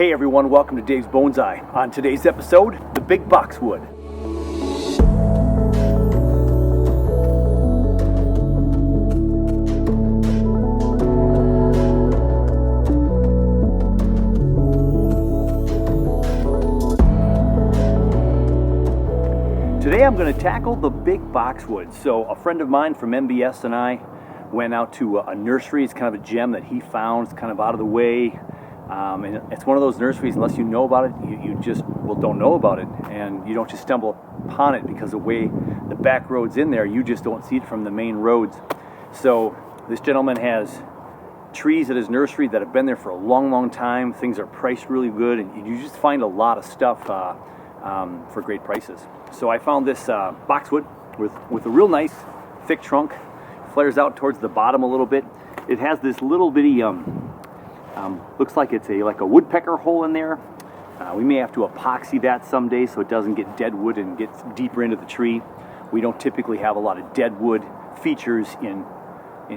Hey everyone, welcome to Dave's Bonsai. On today's episode, the big boxwood. Today I'm going to tackle the big boxwood. So a friend of mine from MBS and I went out to a nursery. It's kind of a gem that he found. It's kind of out of the way. And it's one of those nurseries, unless you know about it, you just don't know about it. And you don't just stumble upon it because the way the back road's in there, you just don't see it from the main roads. So this gentleman has trees at his nursery that have been there for a long, long time. Things are priced really good, and you just find a lot of stuff for great prices. So I found this boxwood with a real nice thick trunk. Flares out towards the bottom a little bit. It has this little bitty looks like it's like a woodpecker hole in there. We may have to epoxy that someday so it doesn't get dead wood and gets deeper into the tree. We don't typically have a lot of dead wood features in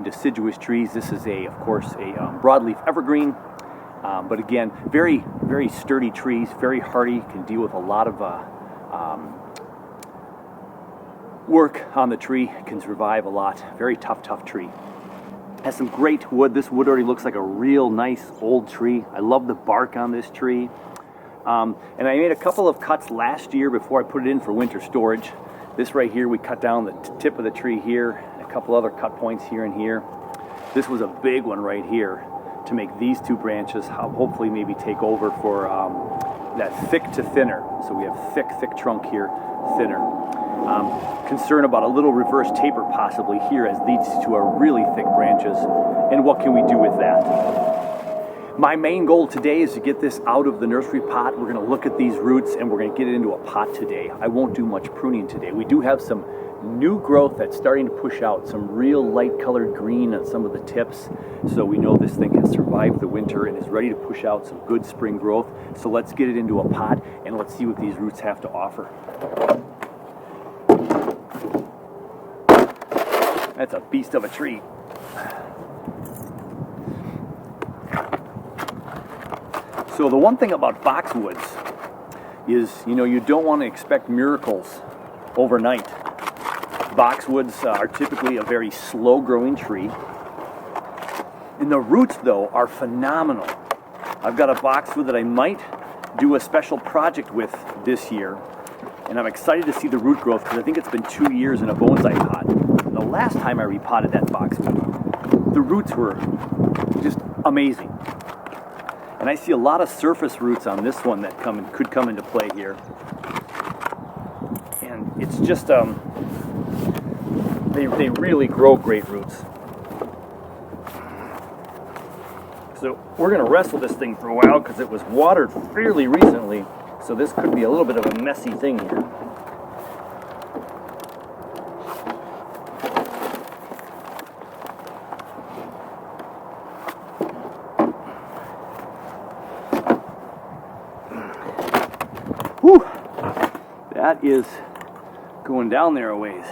deciduous trees. This is of course a broadleaf evergreen, but again, very, very sturdy trees, very hardy, can deal with a lot of work on the tree, can survive a lot. Very tough tree. Has some great wood. This wood already looks like a real nice old tree. I love the bark on this tree. And I made a couple of cuts last year before I put it in for winter storage. This right here, we cut down the tip of the tree here, a couple other cut points here and here. This was a big one right here to make these two branches hopefully maybe take over for that thick to thinner. So we have thick trunk here, thinner. Concern about a little reverse taper possibly here as these two are really thick branches, and what can we do with that? My main goal today is to get this out of the nursery pot. We're going to look at these roots and we're going to get it into a pot today. I won't do much pruning today. We do have some new growth that's starting to push out, some real light colored green on some of the tips, so we know this thing has survived the winter and is ready to push out some good spring growth. So let's get it into a pot and let's see what these roots have to offer. That's a beast of a tree. So the one thing about boxwoods is, you don't want to expect miracles overnight. Boxwoods are typically a very slow growing tree. And the roots though are phenomenal. I've got a boxwood that I might do a special project with this year. And I'm excited to see the root growth because I think it's been 2 years in a bonsai pot. And the last time I repotted that boxwood, the roots were just amazing. And I see a lot of surface roots on this one that could come into play here. And it's just, they really grow great roots. So we're going to wrestle this thing for a while because it was watered fairly recently. So this could be a little bit of a messy thing here. Whew! That is going down there a ways.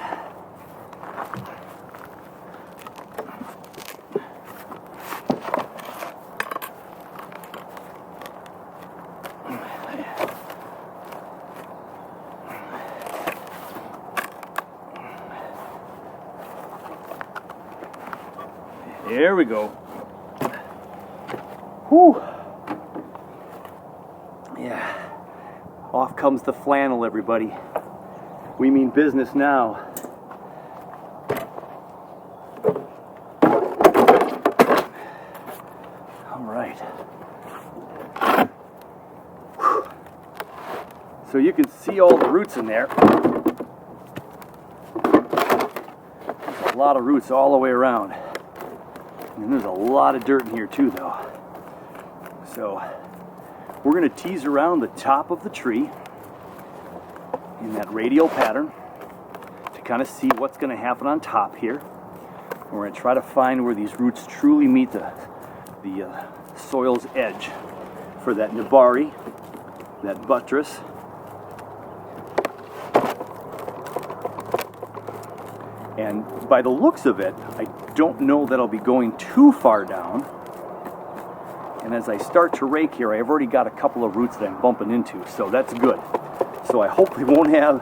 There we go. Whew. Yeah. Off comes the flannel, everybody. We mean business now. All right. Whew. So you can see all the roots in there. There's a lot of roots all the way around. And there's a lot of dirt in here too, though. So we're going to tease around the top of the tree in that radial pattern to kind of see what's going to happen on top here. And we're going to try to find where these roots truly meet the soil's edge for that nabari, that buttress. And by the looks of it, I don't know that I'll be going too far down. And as I start to rake here, I've already got a couple of roots that I'm bumping into, so that's good. So I hope we won't have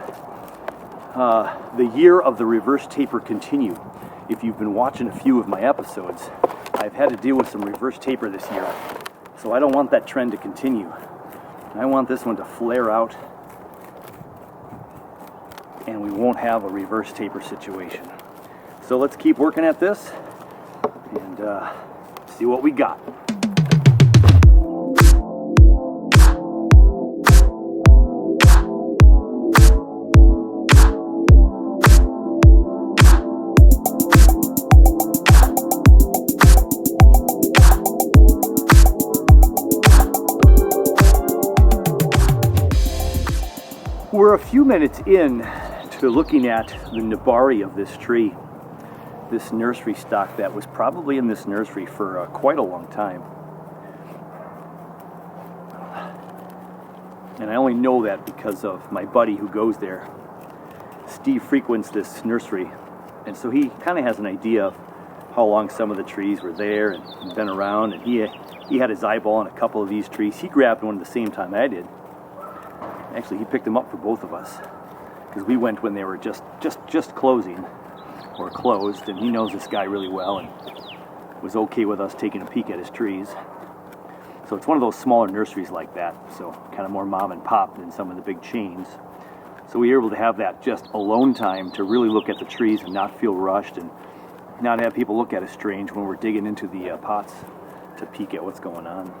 the year of the reverse taper continue. If you've been watching a few of my episodes, I've had to deal with some reverse taper this year. So I don't want that trend to continue. I want this one to flare out, and we won't have a reverse taper situation. So let's keep working at this and see what we got. We're a few minutes in to looking at the nabari of this tree, this nursery stock that was probably in this nursery for quite a long time. And I only know that because of my buddy who goes there. Steve frequents this nursery, and so he kind of has an idea of how long some of the trees were there and been around, and he had his eyeball on a couple of these trees. He grabbed one at the same time I did. Actually, he picked them up for both of us because we went when they were just closing or closed, and he knows this guy really well and was okay with us taking a peek at his trees. So it's one of those smaller nurseries like that, so kind of more mom and pop than some of the big chains. So we were able to have that just alone time to really look at the trees and not feel rushed and not have people look at us strange when we're digging into the pots to peek at what's going on.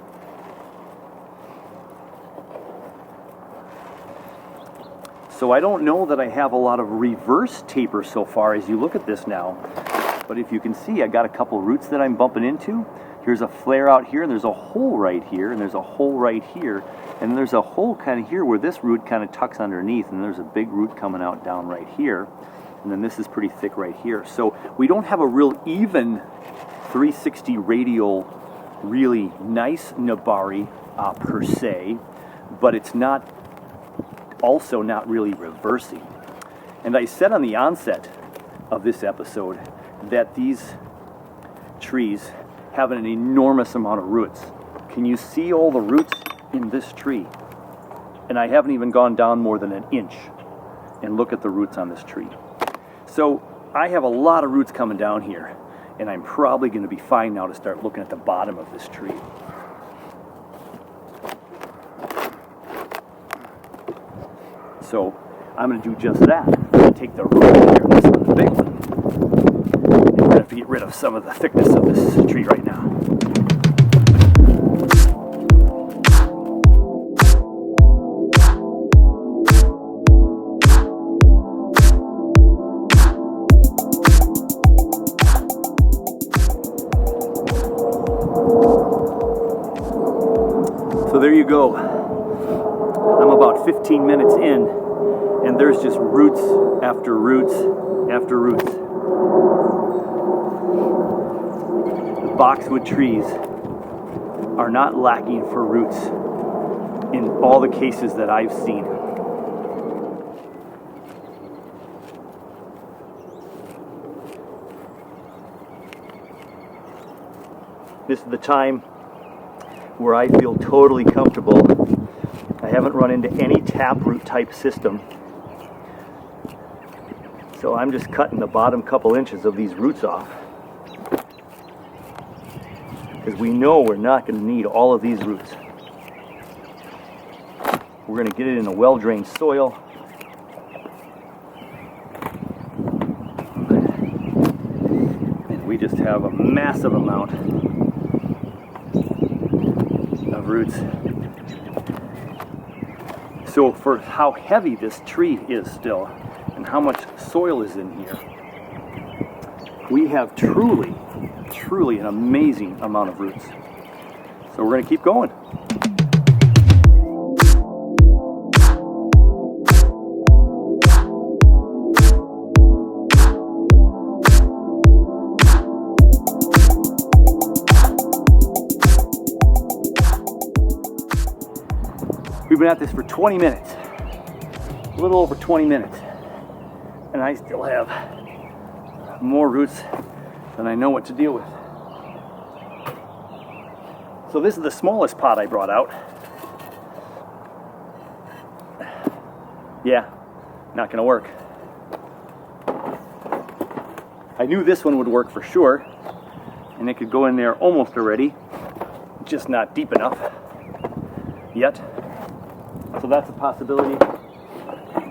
So I don't know that I have a lot of reverse taper so far as you look at this now. But if you can see, I got a couple roots that I'm bumping into. Here's a flare out here, and there's a hole right here, and there's a hole right here. And there's a hole kind of here where this root kind of tucks underneath, and there's a big root coming out down right here. And then this is pretty thick right here. So we don't have a real even 360 radial, really nice nabari per se, but it's not also not really reversing. And I said on the onset of this episode that these trees have an enormous amount of roots. Can you see all the roots in this tree? And I haven't even gone down more than an inch. And look at the roots on this tree. So I have a lot of roots coming down here, and I'm probably going to be fine now to start looking at the bottom of this tree. So I'm going to do just that. I'm going to take the root here, and this one's the big one. And we're going to have to get rid of some of the thickness of this tree right now. So there you go. I'm about 15 minutes in, and there's just roots after roots after roots. The boxwood trees are not lacking for roots in all the cases that I've seen. This is the time where I feel totally comfortable. I haven't run into any taproot type system. So I'm just cutting the bottom couple inches of these roots off. Because we know we're not going to need all of these roots. We're going to get it in a well-drained soil. And we just have a massive amount of roots. So for how heavy this tree is still, and how much soil is in here, we have truly an amazing amount of roots. So we're going to keep going. We've been at this for 20 minutes, a little over 20 minutes, and I still have more roots than I know what to deal with. So this is the smallest pot I brought out. Yeah, not gonna work. I knew this one would work for sure, and it could go in there almost already, just not deep enough yet. So that's a possibility.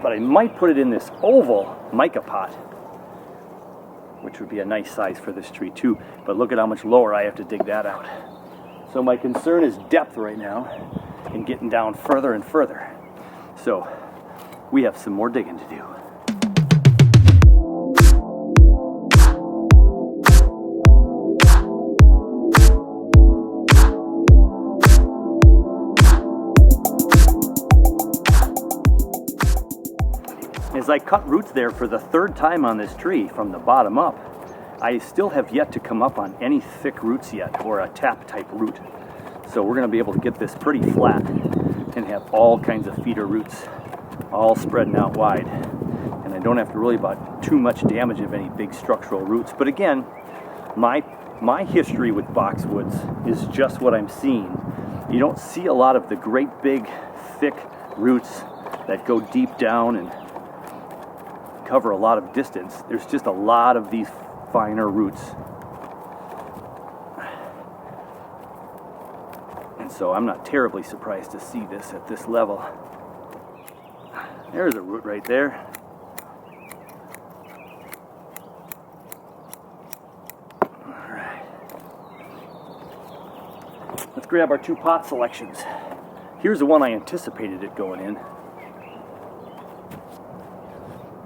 But I might put it in this oval mica pot, which would be a nice size for this tree too. But look at how much lower I have to dig that out. So my concern is depth right now and getting down further and further. So we have some more digging to do. As I cut roots there for the third time on this tree from the bottom up, I still have yet to come up on any thick roots yet, or a tap type root. So we're going to be able to get this pretty flat and have all kinds of feeder roots all spreading out wide. And I don't have to worry about too much damage of any big structural roots. But again, my history with boxwoods is just what I'm seeing. You don't see a lot of the great big thick roots that go deep down and cover a lot of distance. There's just a lot of these finer roots. And so I'm not terribly surprised to see this at this level. There's a root right there. All right. Let's grab our two pot selections. Here's the one I anticipated it going in.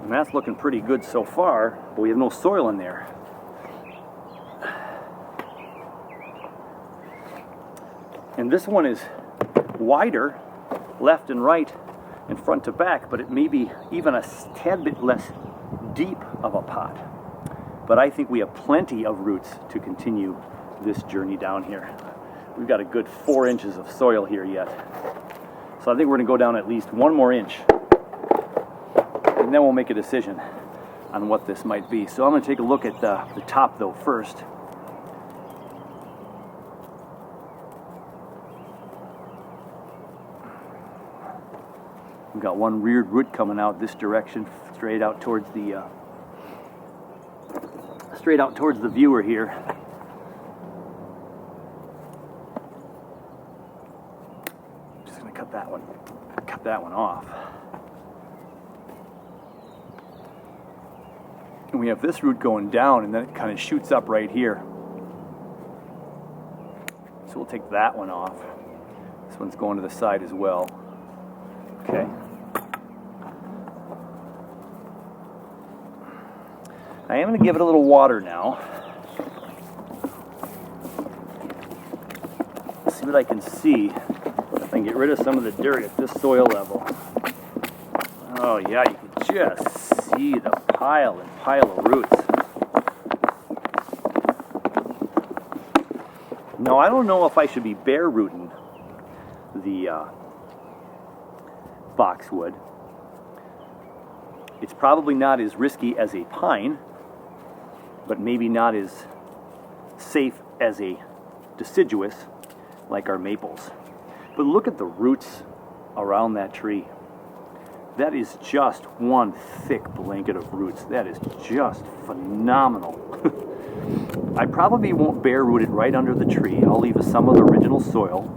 And that's looking pretty good so far, but we have no soil in there. And this one is wider, left and right, and front to back, but it may be even a tad bit less deep of a pot. But I think we have plenty of roots to continue this journey down here. We've got a good 4 inches of soil here yet. So I think we're gonna go down at least 1 more inch. And then we'll make a decision on what this might be. So I'm going to take a look at the top though first. We've got one reared root coming out this direction, straight out towards the viewer here. Just going to cut that one off. And we have this root going down, and then it kind of shoots up right here. So we'll take that one off. This one's going to the side as well. Okay. I am going to give it a little water now. Let's see what I can see. If I can get rid of some of the dirt at this soil level. Oh yeah, you can just see the pile of roots. Now I don't know if I should be bare rooting the boxwood. It's probably not as risky as a pine, but maybe not as safe as a deciduous like our maples. But look at the roots around that tree. That is just one thick blanket of roots. That is just phenomenal. I probably won't bare root it right under the tree. I'll leave some of the original soil,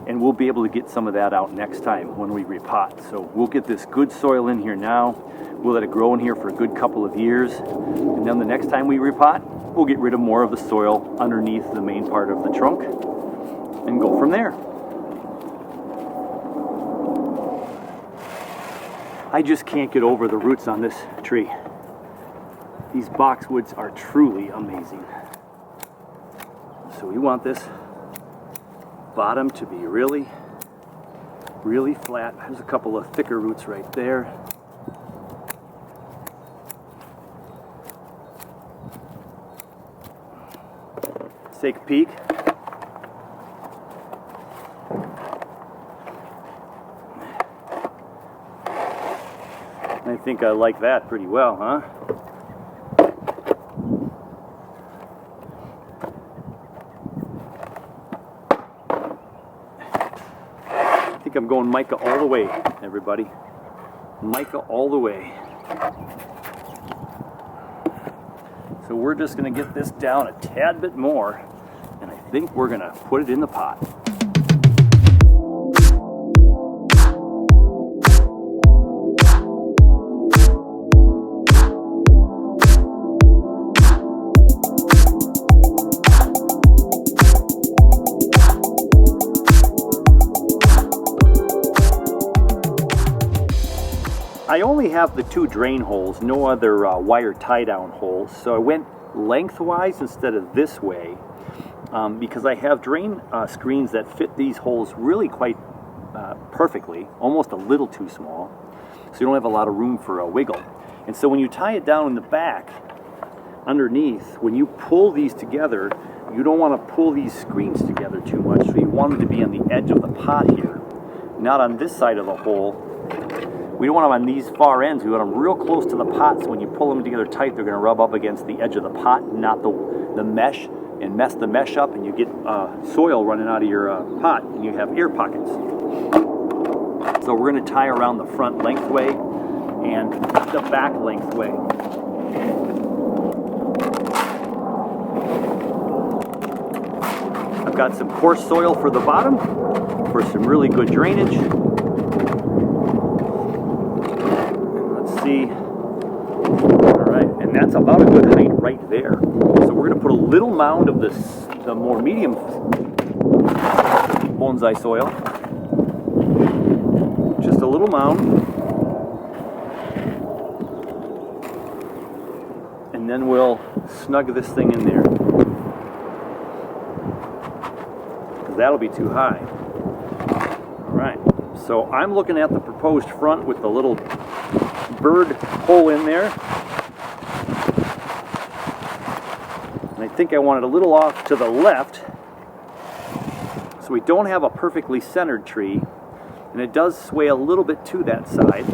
and we'll be able to get some of that out next time when we repot. So we'll get this good soil in here now. We'll let it grow in here for a good couple of years, and then the next time we repot, we'll get rid of more of the soil underneath the main part of the trunk and go from there. I just can't get over the roots on this tree. These boxwoods are truly amazing. So we want this bottom to be really, really flat. There's a couple of thicker roots right there. Let's take a peek. I think I like that pretty well, huh? think I'm going mica all the way, everybody. Mica all the way. So we're just going to get this down a tad bit more, and I think we're going to put it in the pot. I only have the 2 drain holes, no other wire tie-down holes, so I went lengthwise instead of this way because I have drain screens that fit these holes really quite perfectly, almost a little too small, so you don't have a lot of room for a wiggle. And so when you tie it down in the back, underneath, when you pull these together, you don't want to pull these screens together too much, so you want them to be on the edge of the pot here, not on this side of the hole. We don't want them on these far ends. We want them real close to the pot, so when you pull them together tight, they're going to rub up against the edge of the pot, not the mesh, and mess the mesh up, and you get soil running out of your pot, and you have air pockets. So we're going to tie around the front lengthway and the back lengthway. I've got some coarse soil for the bottom for some really good drainage. See, all right, and that's about a good height right there. So we're going to put a little mound of the more medium bonsai soil, just a little mound, and then we'll snug this thing in there, because that'll be too high. All right, so I'm looking at the proposed front with the little bird hole in there, and I think I want it a little off to the left so we don't have a perfectly centered tree, and it does sway a little bit to that side.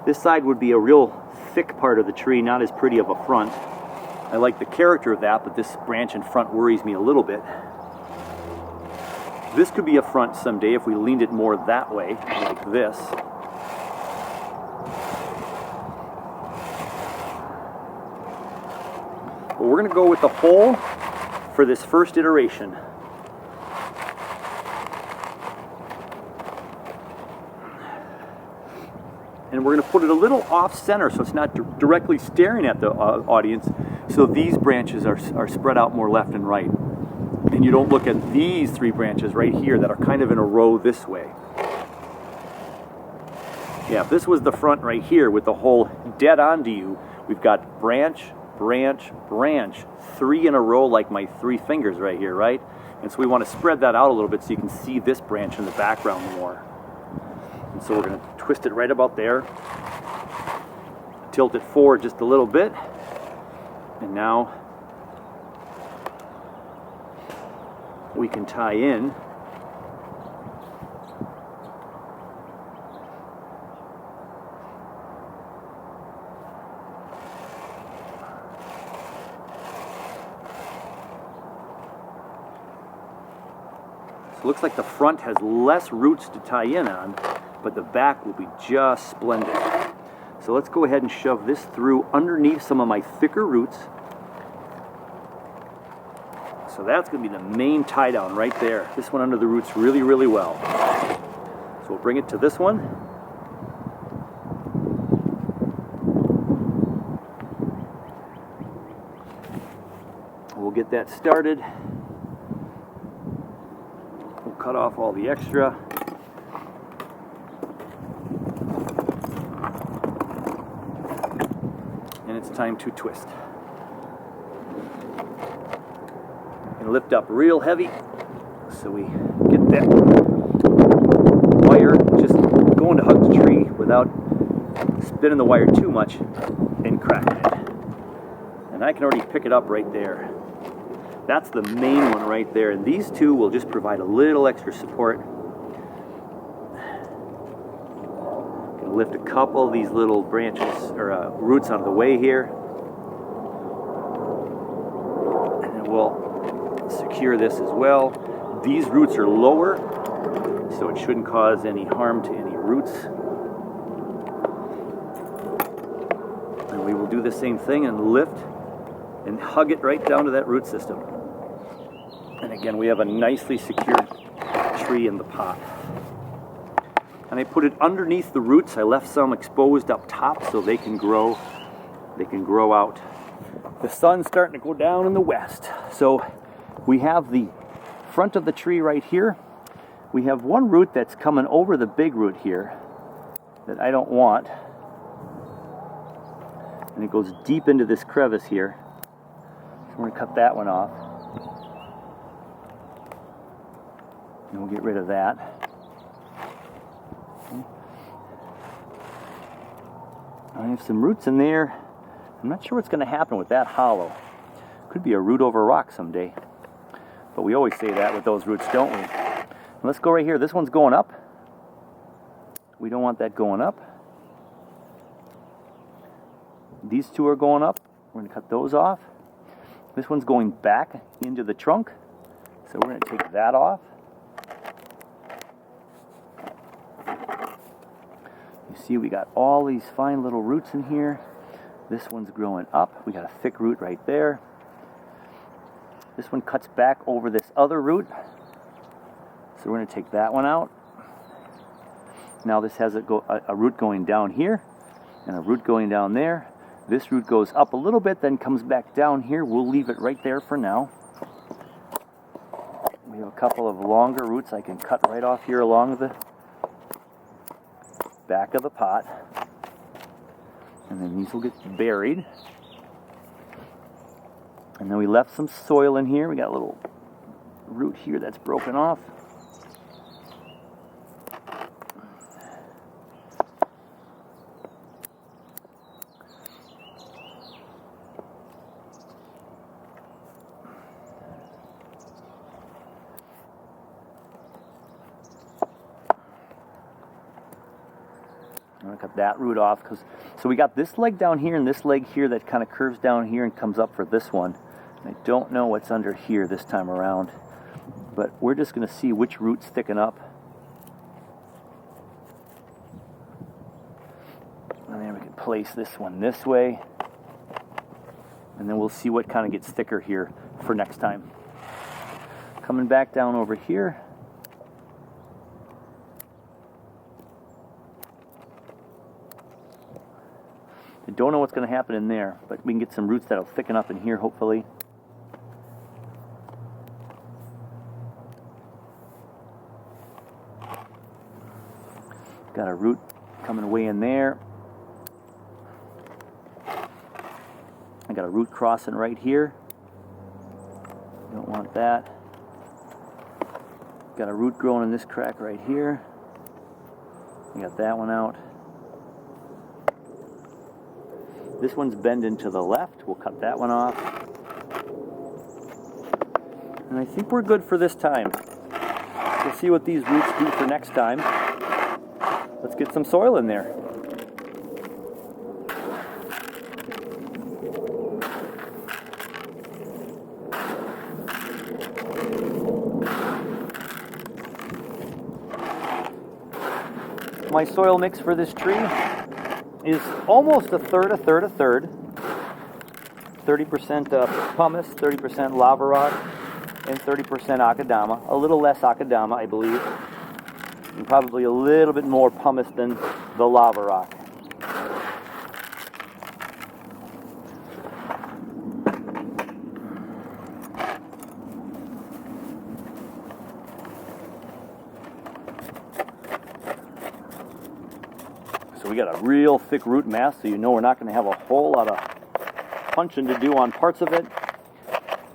This side would be a real thick part of the tree, not as pretty of a front. I like the character of that, but this branch in front worries me a little bit. This could be a front someday if we leaned it more that way, like this. But we're going to go with the hole for this first iteration. And we're going to put it a little off center so it's not directly staring at the audience, so these branches are spread out more left and right. And you don't look at these 3 branches right here that are kind of in a row this way. Yeah, if this was the front right here with the hole dead onto you, we've got branch, branch, branch, 3 in a row like my 3 fingers right here, right? And so we want to spread that out a little bit so you can see this branch in the background more. And so we're going to twist it right about there, tilt it forward just a little bit, and now we can tie in so it looks like the front has less roots to tie in on, but the back will be just splendid. So let's go ahead and shove this through underneath some of my thicker roots. So that's going to be the main tie down right there. This one under the roots really, really well. So we'll bring it to this one. We'll get that started. We'll cut off all the extra. And it's time to twist. And lift up real heavy so we get that wire just going to hug the tree without spinning the wire too much and cracking it. And I can already pick it up right there. That's the main one right there, and these 2 will just provide a little extra support. lift a couple of these little branches or roots out of the way here. And then we'll secure this as well. These roots are lower, so it shouldn't cause any harm to any roots. And we will do the same thing and lift and hug it right down to that root system. And again, we have a nicely secured tree in the pot. And I put it underneath the roots. I left some exposed up top so they can grow out. The sun's starting to go down in the west. So we have the front of the tree right here. We have one root that's coming over the big root here that I don't want. And it goes deep into this crevice here. So we're going to cut that one off. And we'll get rid of that. I have some roots in there. I'm not sure what's going to happen with that hollow. Could be a root over rock someday. But we always say that with those roots, don't we? Let's go right here. This one's going up. We don't want that going up. These two are going up. We're going to cut those off. This one's going back into the trunk. So we're going to take that off. You see we got all these fine little roots in here. This one's growing up. We got a thick root right there. This one cuts back over this other root. So we're going to take that one out. Now this has a root going down here and a root going down there. This root goes up a little bit, then comes back down here. We'll leave it right there for now. We have a couple of longer roots I can cut right off here along the back of the pot. And then these will get buried. And then we left some soil in here. We got a little root here that's broken off. I'm going to cut that root off so we got this leg down here and this leg here that kind of curves down here and comes up for this one. I don't know what's under here this time around, but we're just going to see which roots thicken up. And then we can place this one this way, and then we'll see what kind of gets thicker here for next time. Coming back down over here. I don't know what's going to happen in there, but we can get some roots that'll thicken up in here, hopefully. Got a root coming away in there. I got a root crossing right here. Don't want that. Got a root growing in this crack right here. I got that one out. This one's bending to the left. We'll cut that one off. And I think we're good for this time. We'll see what these roots do for next time. Let's get some soil in there. My soil mix for this tree is almost a third. 30% pumice, 30% lava rock, and 30% akadama. A little less akadama, I believe, and probably a little bit more pumice than the lava rock. So we got a real thick root mass, so you know we're not going to have a whole lot of punching to do on parts of it.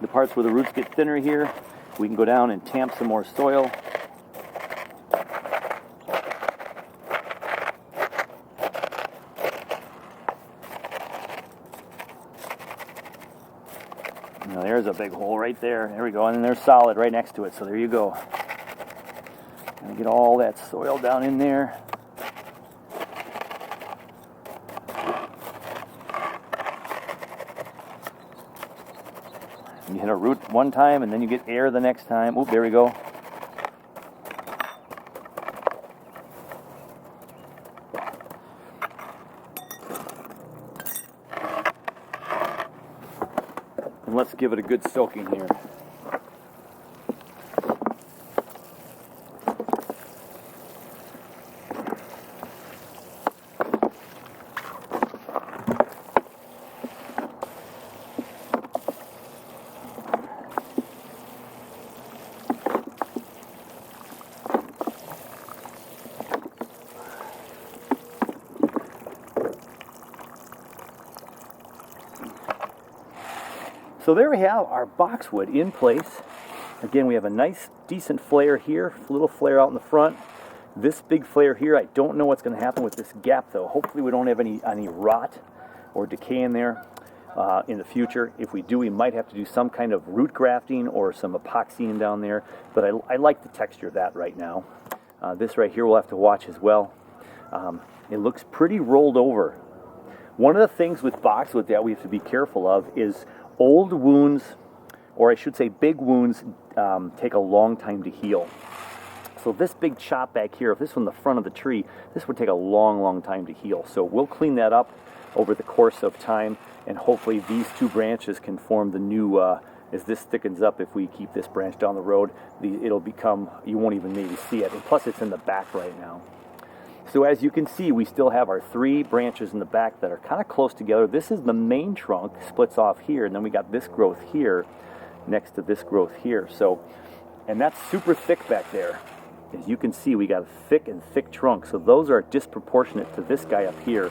The parts where the roots get thinner here, we can go down and tamp some more soil. Now there's a big hole right there. There we go, and then there's solid right next to it, so there you go. Gonna get all that soil down in there. You hit a root one time and then you get air the next time. Oh, there we go. And let's give it a good soaking here. So there we have our boxwood in place. Again, we have a nice, decent flare here, a little flare out in the front. This big flare here, I don't know what's going to happen with this gap though. Hopefully we don't have any rot or decay in there in the future. If we do, we might have to do some kind of root grafting or some epoxying down there. But I like the texture of that right now. This right here we'll have to watch as well. It looks pretty rolled over. One of the things with boxwood that we have to be careful of is old wounds, or I should say big wounds, take a long time to heal. So this big chop back here, if this was in the front of the tree, this would take a long time to heal. So we'll clean that up over the course of time, and hopefully these two branches can form the new, as this thickens up, if we keep this branch down the road, it'll become, you won't even maybe see it. And plus it's in the back right now. So as you can see, we still have our 3 branches in the back that are kind of close together. This is the main trunk, splits off here, and then we got this growth here next to this growth here. So, and that's super thick back there. As you can see, we got a thick trunk. So those are disproportionate to this guy up here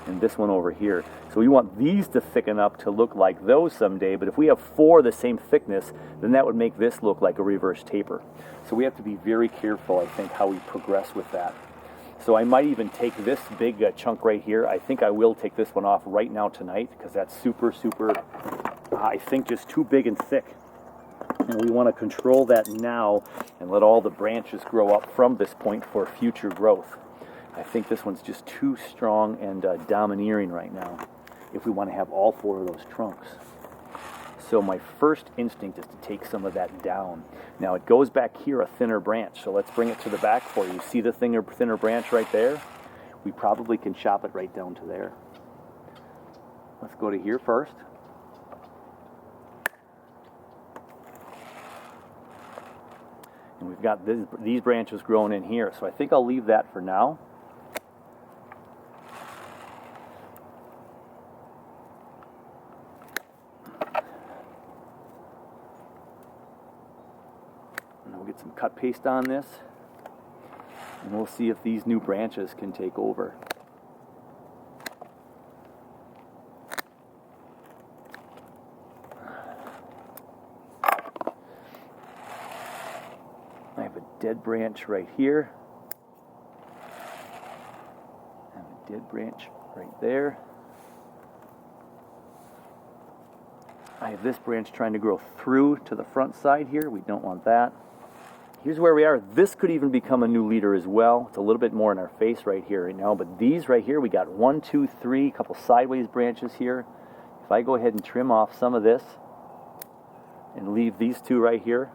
and this one over here. So we want these to thicken up to look like those someday, but if we have 4 the same thickness, then that would make this look like a reverse taper. So we have to be very careful, I think, how we progress with that. So I might even take this big chunk right here. I think I will take this one off right now tonight because that's super, I think just too big and thick. And we want to control that now and let all the branches grow up from this point for future growth. I think this one's just too strong and domineering right now if we want to have all 4 of those trunks. So my first instinct is to take some of that down. Now it goes back here a thinner branch, so let's bring it to the back for you. See the thinner branch right there? We probably can chop it right down to there. Let's go to here first. And we've got these branches growing in here, so I think I'll leave that for now. We'll get some cut paste on this, and we'll see if these new branches can take over. I have a dead branch right here. I have a dead branch right there. I have this branch trying to grow through to the front side here. We don't want that. Here's where we are. This could even become a new leader as well. It's a little bit more in our face right here right now, but these right here, we got 1, 2, 3, a couple sideways branches here. If I go ahead and trim off some of this and leave these 2 right here,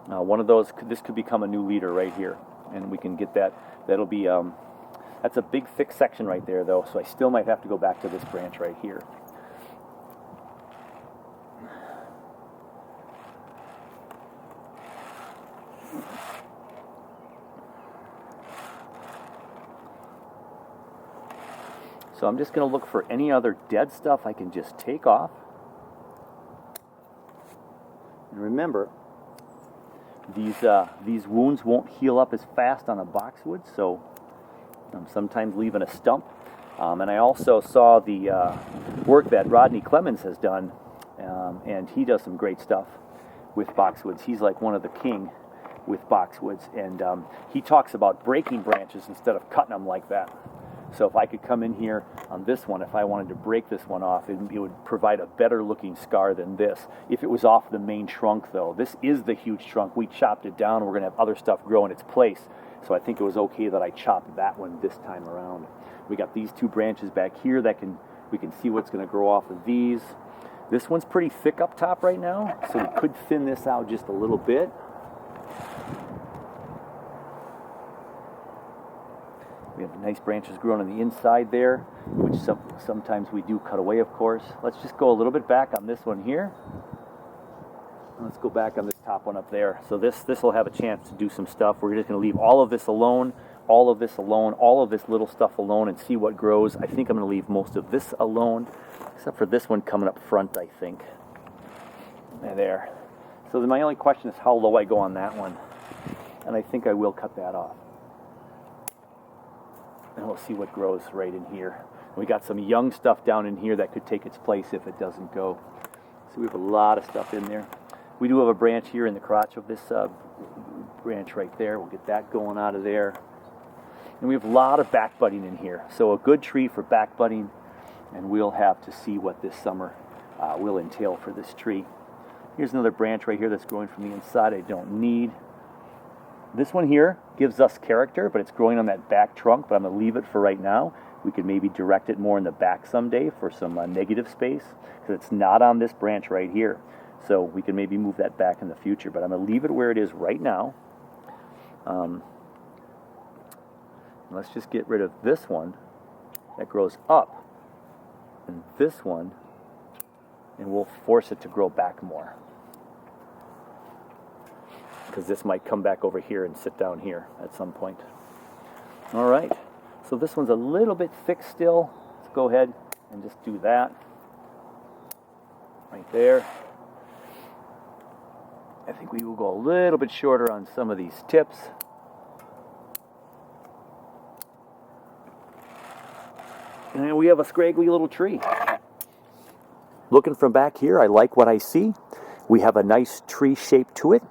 one of those, this could become a new leader right here, and we can get that. That'll be, that's a big thick section right there though, so I still might have to go back to this branch right here. So I'm just going to look for any other dead stuff I can just take off. And remember, these wounds won't heal up as fast on a boxwood, so I'm sometimes leaving a stump. And I also saw the work that Rodney Clemens has done, and he does some great stuff with boxwoods. He's like one of the king with boxwoods, and he talks about breaking branches instead of cutting them like that. So if I could come in here on this one, if I wanted to break this one off, it would provide a better looking scar than this. If it was off the main trunk though, this is the huge trunk. We chopped it down, we're gonna have other stuff grow in its place. So I think it was okay that I chopped that one this time around. We got these 2 branches back here that we can see what's gonna grow off of these. This one's pretty thick up top right now, so we could thin this out just a little bit. We have nice branches growing on the inside there, which sometimes we do cut away, of course. Let's just go a little bit back on this one here. Let's go back on this top one up there. So this will have a chance to do some stuff. We're just going to leave all of this alone, all of this alone, all of this little stuff alone, and see what grows. I think I'm going to leave most of this alone, except for this one coming up front, I think. And there. So then my only question is how low I go on that one. And I think I will cut that off. And we'll see what grows right in here. We got some young stuff down in here that could take its place if it doesn't go. So we have a lot of stuff in there. We do have a branch here in the crotch of this branch right there. We'll get that going out of there. And we have a lot of back budding in here. So a good tree for back budding, and we'll have to see what this summer will entail for this tree. Here's another branch right here that's growing from the inside I don't need. This one here gives us character, but it's growing on that back trunk, but I'm going to leave it for right now. We could maybe direct it more in the back someday for some negative space, because it's not on this branch right here. So we can maybe move that back in the future, but I'm going to leave it where it is right now. Let's just get rid of this one that grows up, and this one, and we'll force it to grow back more. Because this might come back over here and sit down here at some point. All right, so this one's a little bit thick still. Let's go ahead and just do that right there. I think we will go a little bit shorter on some of these tips. And we have a scraggly little tree. Looking from back here, I like what I see. We have a nice tree shape to it.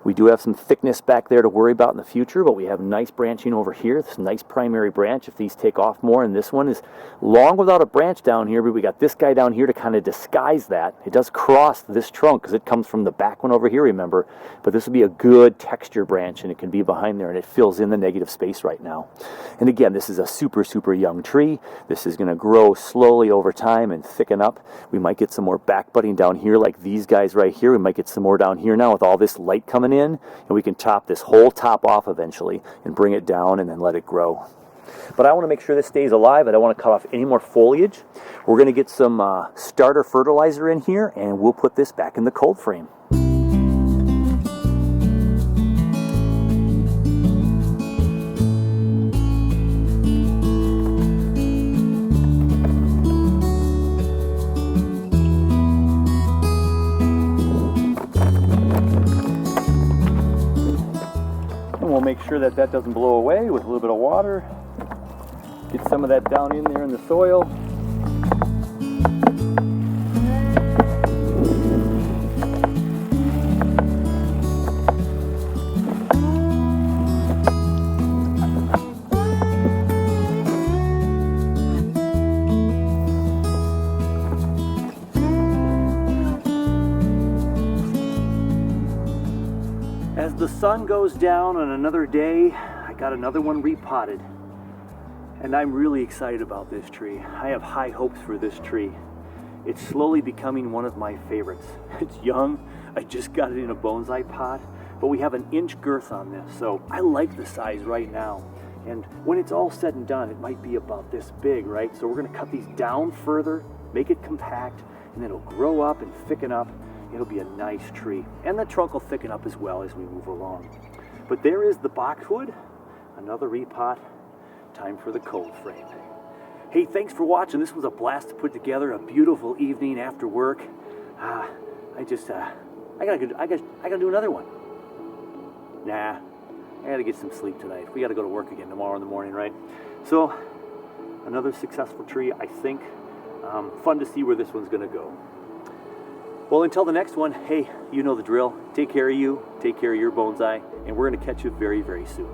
We do have some thickness back there to worry about in the future, but we have nice branching over here. This nice primary branch if these take off more, and this one is long without a branch down here, but we got this guy down here to kind of disguise that. It does cross this trunk because it comes from the back one over here, remember, but this would be a good texture branch, and it can be behind there, and it fills in the negative space right now. And again, this is a super, super young tree. This is going to grow slowly over time and thicken up. We might get some more back budding down here like these guys right here. We might get some more down here now with all this light coming in, and we can top this whole top off eventually and bring it down and then let it grow. But I want to make sure this stays alive. I don't want to cut off any more foliage. We're going to get some starter fertilizer in here, and we'll put this back in the cold frame. We'll make sure that that doesn't blow away with a little bit of water. Get some of that down in there in the soil. As the sun goes down on another day, I got another one repotted. And I'm really excited about this tree. I have high hopes for this tree. It's slowly becoming one of my favorites. It's young. I just got it in a bonsai pot, but we have an inch girth on this, so I like the size right now. And when it's all said and done, it might be about this big, right? So we're gonna cut these down further, make it compact, and then it'll grow up and thicken up. It'll be a nice tree. And the trunk will thicken up as well as we move along. But there is the boxwood, another repot. Time for the cold frame. Hey, thanks for watching. This was a blast to put together. A beautiful evening after work. I gotta do another one. Nah, I gotta get some sleep tonight. We gotta go to work again tomorrow in the morning, right? So, another successful tree, I think. Fun to see where this one's gonna go. Well, until the next one, hey, you know the drill. Take care of you, take care of your bonsai, and we're gonna catch you very, very soon.